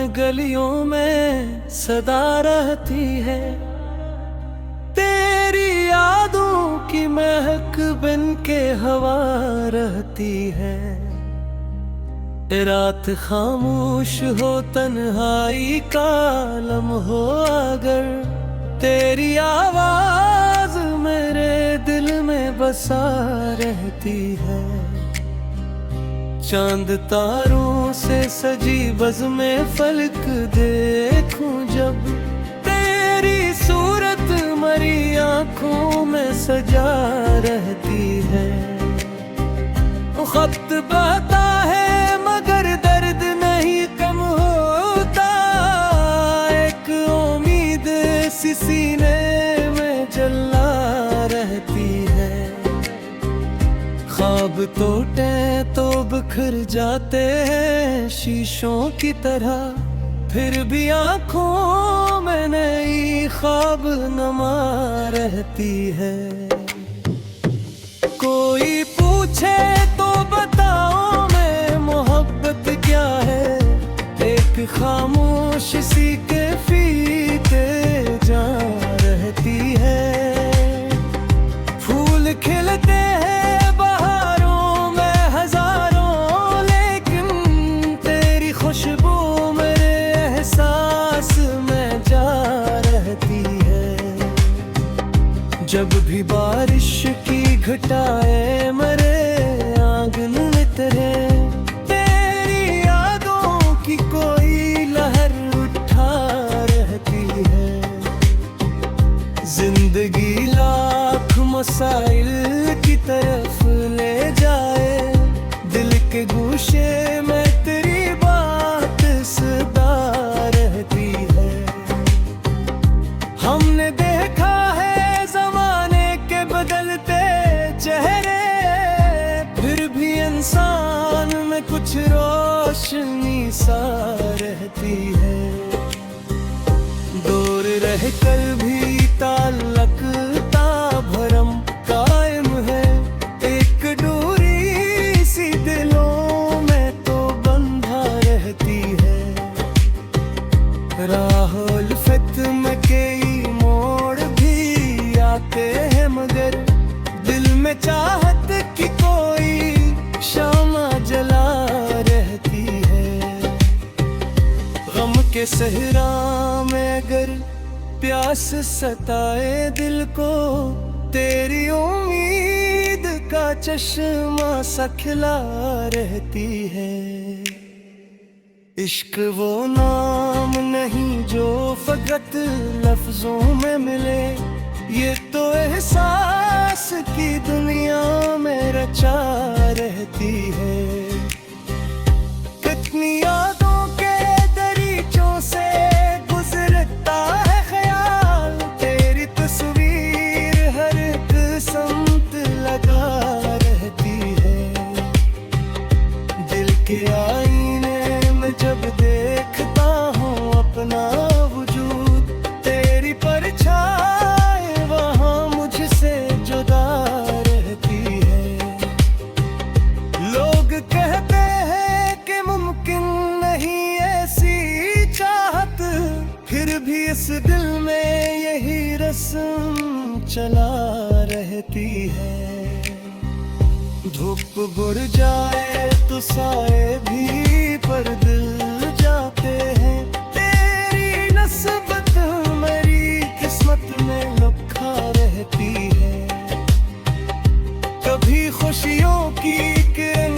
गलियों में सदा रहती है। तेरी यादों की महक बिन के हवा रहती है। रात खामोश हो तन्हाई का लम्हो अगर तेरी आवाज मेरे दिल में बसा रहती है। चांद तारों से सजी बज़ में फलक देखूं जब तेरी सूरत मरी आंखों में सजा रहती है। खत बहता है मगर दर्द नहीं कम होता। एक उम्मीद सी सीने में जला रहती है। ख्वाब टूटे तो बिखर जाते हैं शीशों की तरह, फिर भी आंखों में नई ख्वाब नमा रहती है। कोई पूछे तो बताओ मैं मोहब्बत क्या है। एक खामोश सी के फीते जा रहती है। फूल खिलते हैं बहारों में हजारों, लेकिन तेरी खुशबू मेरे एहसास में जा रहती है। जब भी बारिश की घटाए मेरे आंगन में तेरे, तेरी यादों की कोई लहर उठा रहती है। जिंदगी लाख मसाइल की तरफ ले जाए, दिल के गोशे में तेरी बात सदा रहती है। हमने देखा है जमाने के बदलते चेहरे, फिर भी इंसान में कुछ रोशनी सा रहती है। दूर रहकर भी ताल्लुक ता भरम कायम है। एक दूरी सी दिलों में तो बंधा रहती है। राह उल्फत में कई मोड़ भी आते हैं मगर दिल में चाहत की कोई शामा जला रहती है। गम के सहरा में अगर प्यास सताए दिल को, तेरी उम्मीद का चश्मा सा खिला रहती है। इश्क वो नाम नहीं जो फकत लफ्जों में मिले, ये तो एहसास की दुनिया में रचा रहती है। कितनी यादों के दरीचों से गुजरता है ख्याल, तेरी तस्वीर हर एक समत लगा रहती है। दिल के आईने में जब देखता हूँ अपना वजूद, तेरी परछाई वहाँ मुझसे जुदा रहती है। लोग कहते हैं कि मुमकिन नहीं ऐसी चाहत, फिर भी इस दिल में यही रस्म चला रहती है। धूप बुझ जाए तो साए भी पर दिल जाते हैं। तेरी नस्बत मेरी किस्मत में लिखा रहती है। कभी खुशियों की किरण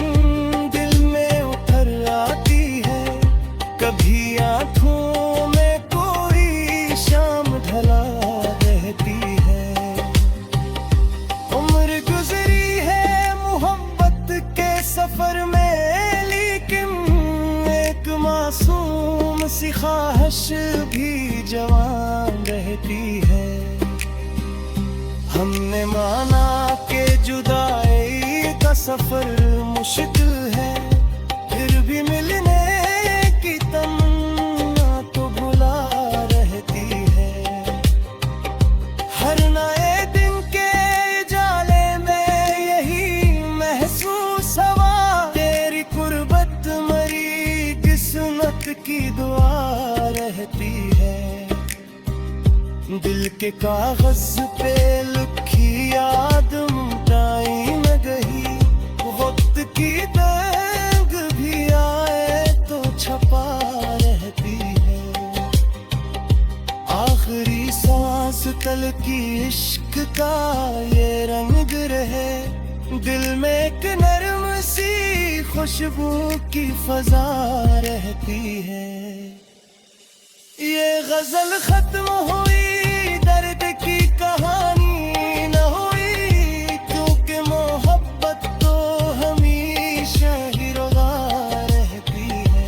दिल में उतर आती है, कभी आंखों में कोई शाम ढला रहती है। उम्र गुजरी है मोहब्बत के सफर में, लेकिन एक मासूम सी ख्वाहिश भी जवान रहती है। हमने माना कि जुदाई का सफर मुश्किल है, फिर भी मिलने की तमन्ना तो बुला रहती है। हर नए दिन के जाले में यही महसूस हवा, तेरी कुर्बत मरी किस्मत मोहब्बत की दुआ रहती है। दिल के कागज पे लिखी याद मिटाई न गई, वक्त की तंग भी आए तो छपा रहती है। आखिरी सांस तल की इश्क का ये रंग रहे, दिल में एक नरम सी खुशबू की फजा रहती है। ये गजल खत्म हुई, दर्द की कहानी न हुई, क्योंकि मोहब्बत तो हमेशा ही रुबा रहती है।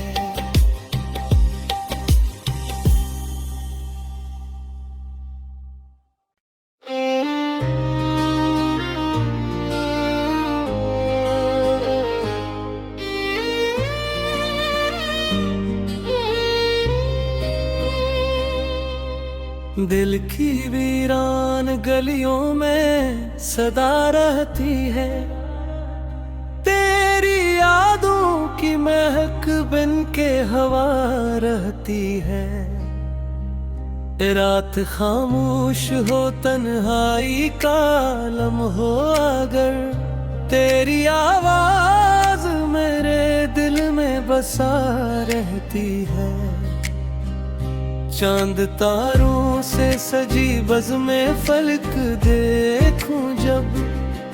दिल की वीरान गलियों में सदा रहती है, तेरी यादों की महक बिन के हवा रहती है। रात खामोश हो तन्हाई का लम्हो अगर, तेरी आवाज मेरे दिल में बसा रहती है। चांद तारों से सजी बज़ में फलक देखूं जब,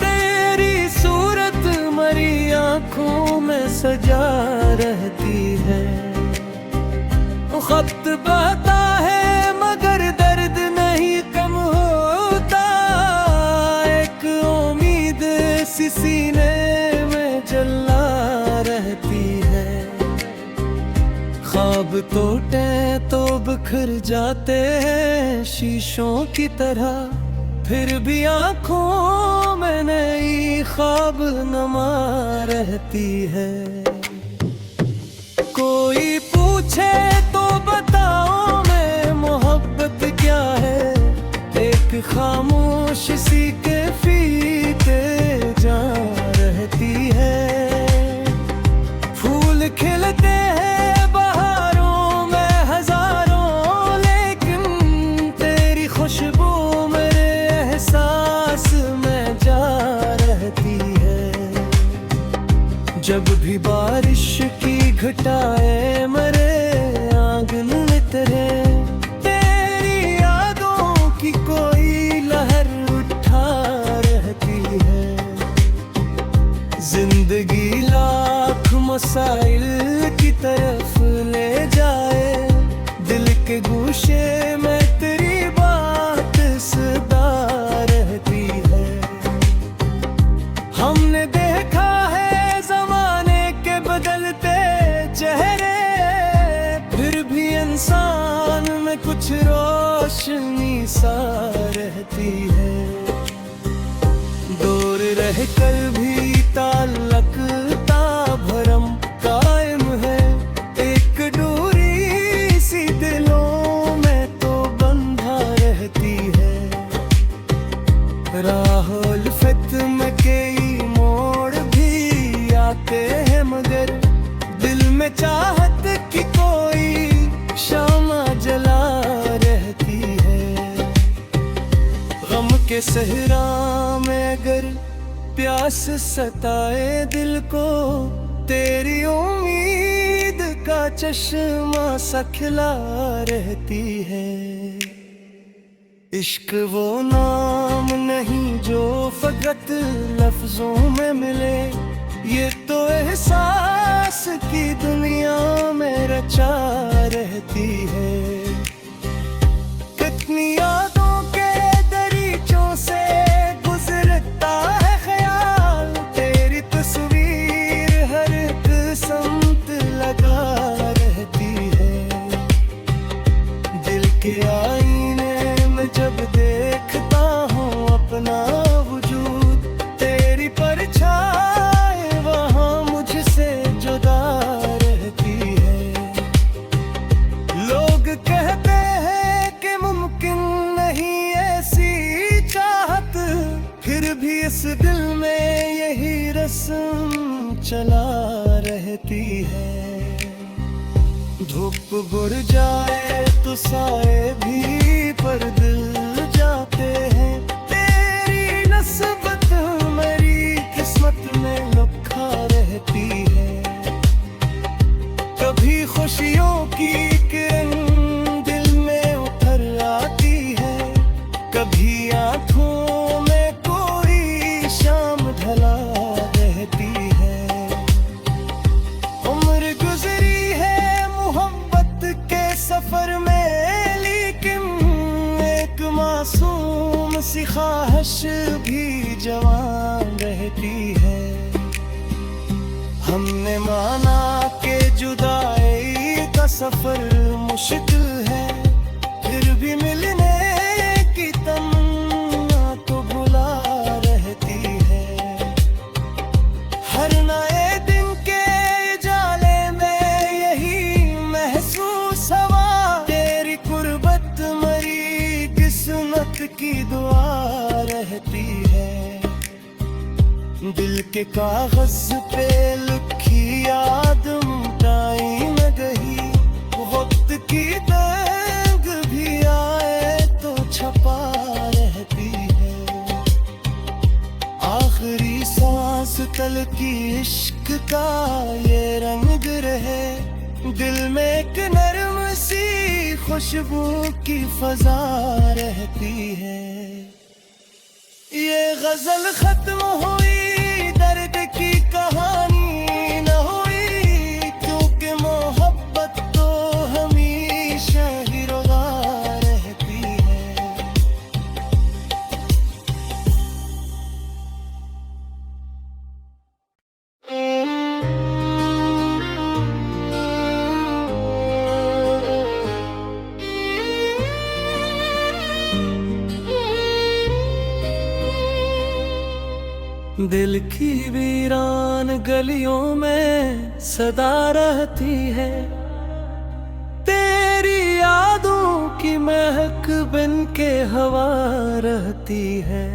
तेरी सूरत मरी आंखों में सजा रहती है। खत बहता है मगर दर्द नहीं कम होता, एक उम्मीद सी सीने में जला रहती है। ख्वाब टूटे तो बिखर जाते हैं शीशों की तरह, फिर भी आंखों में नई ख्वाब नमा रहती है। कोई पूछे तो बताओ मैं मोहब्बत क्या है, एक खामोश सी कैफियते जा रहती है। फूल खिलते हैं खुशबू मेरे एहसास में जा रहती है। जब भी बारिश की घटाए मेरे आंगन में तेरे, तेरी यादों की कोई लहर उठा रहती है। जिंदगी लाख मसाइल की तरफ ले जाए, दिल के गोशे में तेरी रहती है। हमने देखा है जमाने के बदलते चेहरे, फिर भी इंसान में कुछ रोशनी सा रहती है। दूर रह कर भी ताल्लुकता भरम कायम है, एक दूरी सी दिलों में तो बंधा रहती है। राहुल फित में कई मोड़ भी आते हैं मगर, दिल में चाहत की कोई शामा जला रहती है। गम के सहरा में अगर प्यास सताए दिल को, तेरी उम्मीद का चश्मा सा खिला रहती है। इश्क वो नाम नहीं जो फकत लफ्जों में मिले, ये तो एहसास की दुनिया में रचा रहती है। कितनी यादों के दरीचों से गुजरता है ख्याल, तेरी तस्वीर हर एक समत लगा रहती है। दिल के आईने जब देखता हूँ अपना वजूद, तेरी परछाई वहाँ मुझसे जुदा रहती है। लोग कहते हैं कि मुमकिन नहीं ऐसी चाहत, फिर भी इस दिल में यही रस्म चला रहती है। धूप बुर जाए तो साए भी पर दिल जाते हैं। तेरी नस्बत मेरी किस्मत में लिखा रहती है। कभी खुशियों की किरण दिल में उतर आती है, कभी आंखों में कोई शाम ढला रहती है। उम्र गुजरी है मोहब्बत के सफर में, लेकिन एक मासूम सी ख्वाहिश भी जवान रहती है। हमने माना कि जुदाई का सफर मुश्किल है, फिर भी मिलने की तमन्ना तो भुला रहती है। हर नए दिन के जाले में यही महसूस हवा, तेरी कुर्बत मरी किस्मत की दुआ रहती है। दिल के कागज पे लिखी याद मिटाई न गई, वक्त की तंग भी आए तो छपा रहती है। आखिरी सांस तल की इश्क का ये रंग रहे, दिल में एक नरम सी खुशबू की फजा रहती है। ये गजल खत्म हुई, दर्द की कहानी न हुई, क्योंकि मोहब्बत तो हमेशा ही रुला रहती है। दिल की वीरान गलियों में सदा रहती है, तेरी यादों की महक बिन के हवा रहती है।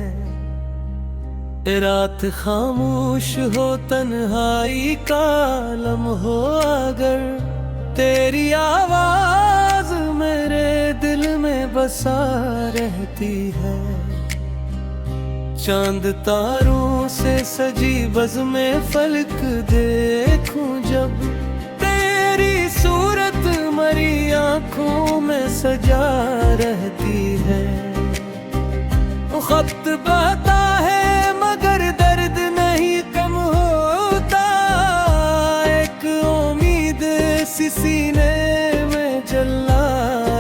रात खामोश हो तन्हाई का लम्हो अगर, तेरी आवाज मेरे दिल में बसा रहती है। चांद तारों से सजी बज़ में फलक देखूं जब, तेरी सूरत मरी आंखों में सजा रहती है। खत बहता है मगर दर्द नहीं कम होता, एक उम्मीद सी सीने में जला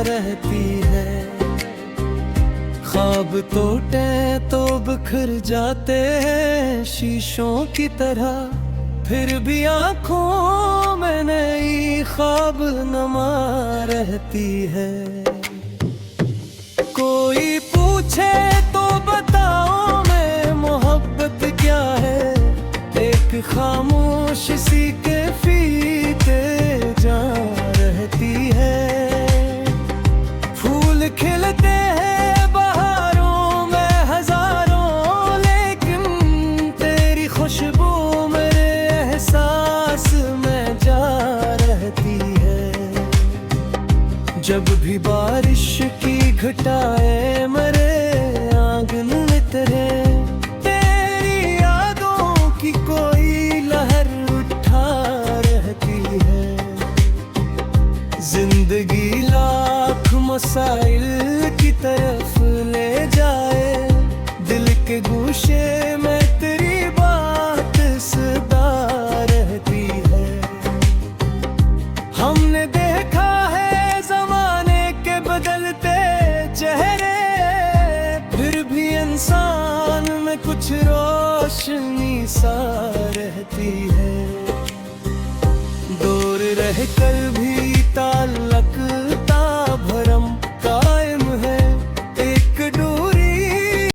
रहती है। ख्वाब टूटे तो बिखर जाते हैं शीशों की तरह, फिर भी आंखों में नई ख्वाब नमा रहती है। कोई पूछे तो बताओ मैं मोहब्बत क्या है, एक खामोश सी के फीते जा रहती है। फूल खिलते हैं खुशबू मेरे एहसास में जा रहती है। जब भी बारिश की घटाएं मेरे आंगन में तेरे, तेरी यादों की कोई लहर उठा रहती है। जिंदगी लाख मसाइल की तरफ ले जाए, दिल के गोशे में तेरी रहती है। हमने देखा है जमाने के बदलते चेहरे, फिर भी इंसान में कुछ रोशनी सा रहती है। दूर रहकर भी ताल्लुक